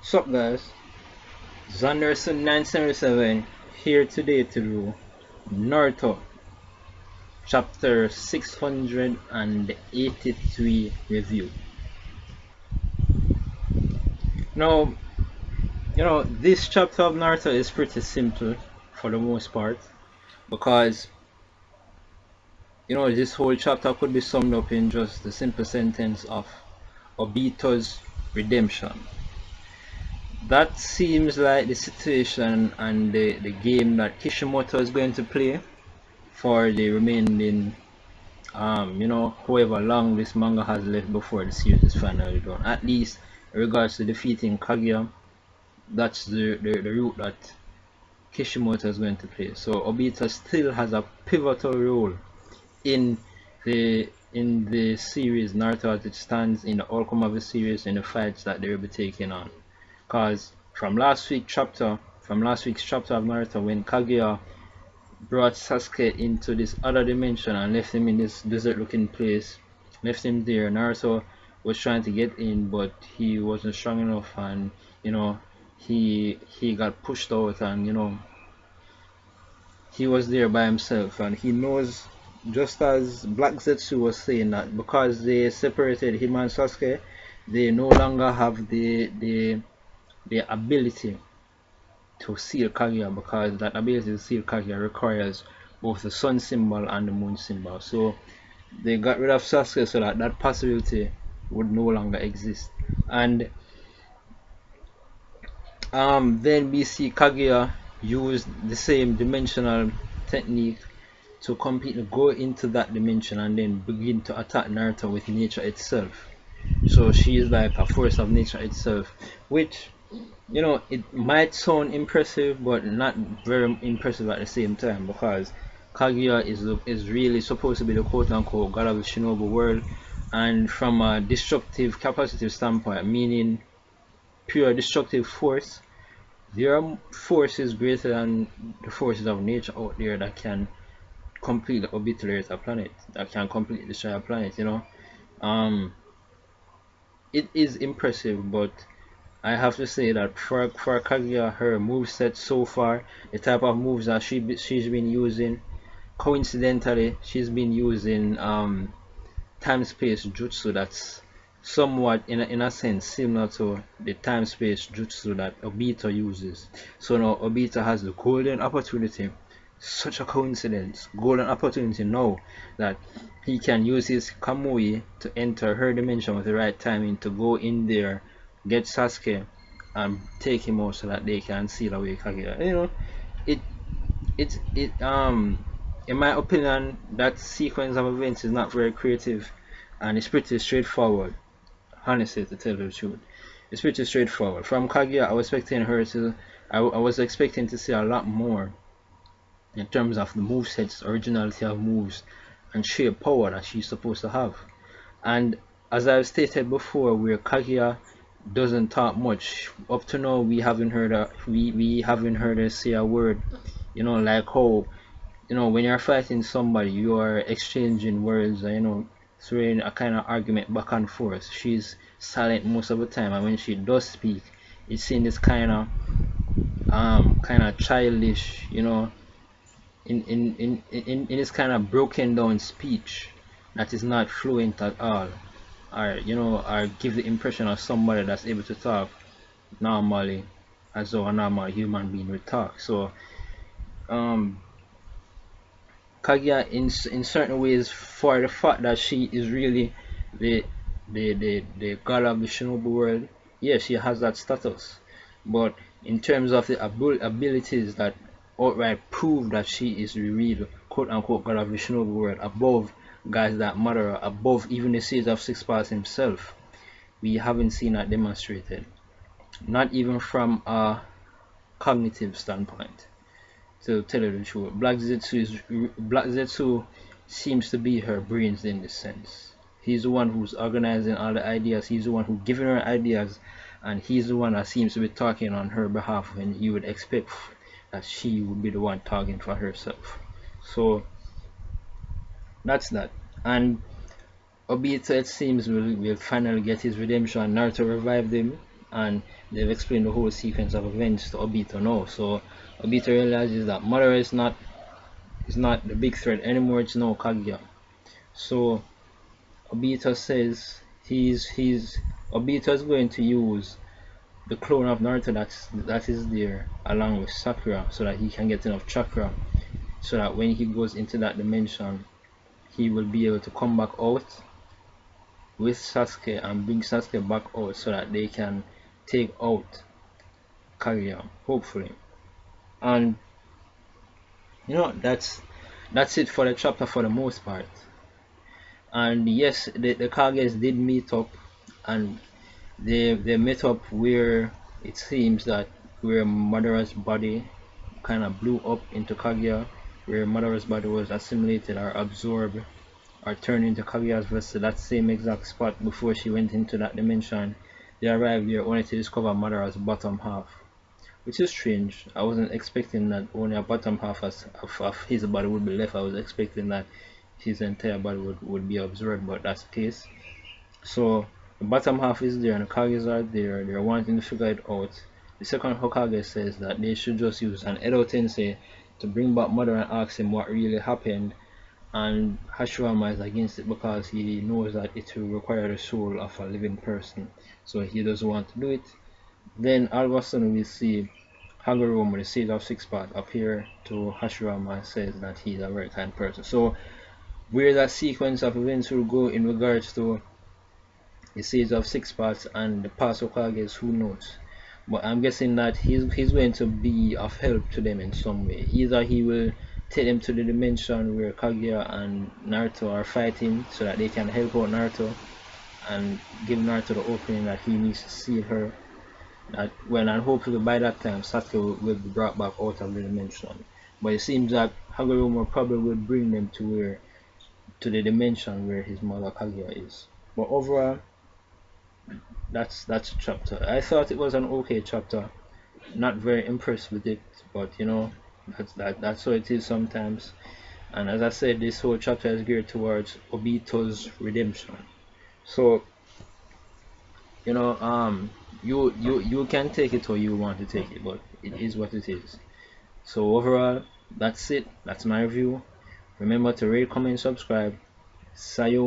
Sup guys, Zanderson 977 here today to do Naruto chapter 683 review. Now, this chapter of Naruto is pretty simple for the most part because this whole chapter could be summed up in just the simple sentence of Obito's redemption. That seems like the situation and the game that Kishimoto is going to play for the remaining however long this manga has left before the series is finally done. At least in regards to defeating Kaguya, that's the route that Kishimoto is going to play. So Obito still has a pivotal role in the series Naruto as it stands, in the outcome of the series, in the fights that they will be taking on. Cause from last week's chapter of Naruto, when Kaguya brought Sasuke into this other dimension and left him in this desert looking place, left him there. Naruto was trying to get in, but he wasn't strong enough, and he got pushed out, and he was there by himself, and he knows, just as Black Zetsu was saying, that because they separated him and Sasuke, they no longer have the ability to seal Kaguya, because that ability to seal Kaguya requires both the sun symbol and the moon symbol. So they got rid of Sasuke so that that possibility would no longer exist. And then we see Kaguya use the same dimensional technique to completely go into that dimension and then begin to attack Naruto with nature itself. So she is like a force of nature itself, which it might sound impressive, but not very impressive at the same time, because Kaguya is really supposed to be the quote-unquote god of the shinobi world, and from a destructive capacity standpoint, meaning pure destructive force, there are forces greater than the forces of nature out there that can completely obliterate a planet, that can completely destroy a planet. Um, it is impressive, but I have to say that for Kaguya, her moveset so far, the type of moves that she's been using, coincidentally, she's been using time space jutsu that's somewhat in a sense similar to the time space jutsu that Obito uses. So now Obito has the golden opportunity, such a coincidence, golden opportunity now, that he can use his Kamui to enter her dimension with the right timing to go in there, get Sasuke, and take him out so that they can seal away Kaguya. It it in my opinion, that sequence of events is not very creative, and it's pretty straightforward. Honestly, to tell you the truth, it's pretty straightforward. From Kaguya, I was expecting to see a lot more in terms of the movesets, originality of moves, and sheer power that she's supposed to have. And as I've stated before, where Kaguya doesn't talk much, up to now we haven't heard her say a word. Like how when you're fighting somebody, you are exchanging words, throwing a kind of argument back and forth. She's silent most of the time, and when she does speak, it's in this kind of childish, in this kind of broken down speech that is not fluent at all, or give the impression of somebody that's able to talk normally, as though a normal human being would talk. So um Kaguya, in certain ways, for the fact that she is really the the god of the shinobi world, yes, she has that status. But in terms of the abilities that outright prove that she is the real quote unquote god of the shinobi world, above guys that matter, above even the Sage of Six Paths himself, we haven't seen that demonstrated. Not even from a cognitive standpoint, to tell you the truth. Black Zetsu seems to be her brains in this sense. He's the one who's organizing all the ideas. He's the one who's giving her ideas, and he's the one that seems to be talking on her behalf. When you would expect that she would be the one talking for herself. So that's that. And Obito, it seems, will finally get his redemption. Naruto revived him, and they've explained the whole sequence of events to Obito now. So Obito realizes that Madara is not the big threat anymore. It's now Kaguya. So Obito says Obito is going to use the clone of Naruto that is there along with Sakura so that he can get enough chakra so that when he goes into that dimension he will be able to come back out with Sasuke and bring Sasuke back out so that they can take out Kaguya, hopefully. And that's it for the chapter for the most part. And yes, the Kages did meet up, and they met up where it seems that where Madara's body kind of blew up into Kaguya, where Madara's body was assimilated or absorbed or turned into Kaguya's vessel, that same exact spot before she went into that dimension. They arrived there only to discover Madara's bottom half, which is strange. I wasn't expecting that only a bottom half of his body would be left. I was expecting that his entire body would be absorbed, but that's the case. So the bottom half is there and the Kages are there. They're wanting to figure it out. The second Hokage says that they should just use an Edo Tensei to bring back Madara and ask him what really happened, and Hashirama is against it because he knows that it will require the soul of a living person, so he doesn't want to do it. Then all of a sudden we see Hagoromo, the Sage of Six Paths, appear to Hashirama and says that he's a very kind person. So where that sequence of events will go in regards to the Sage of Six Paths and the past Hokages, who knows? But I'm guessing that he's going to be of help to them in some way. Either he will take them to the dimension where Kaguya and Naruto are fighting so that they can help out Naruto and give Naruto the opening that he needs to see her. That when and hopefully by that time Sasuke will be brought back out of the dimension. But it seems that Hagoromo probably will bring them to the dimension where his mother Kaguya is. But overall, that's a chapter. I thought it was an okay chapter. Not very impressed with it, but that's how it is sometimes. And as I said, this whole chapter is geared towards Obito's redemption. So you can take it or you want to take it, but it is what it is. So overall, that's it. That's my review. Remember to rate, comment, subscribe. Sayonara.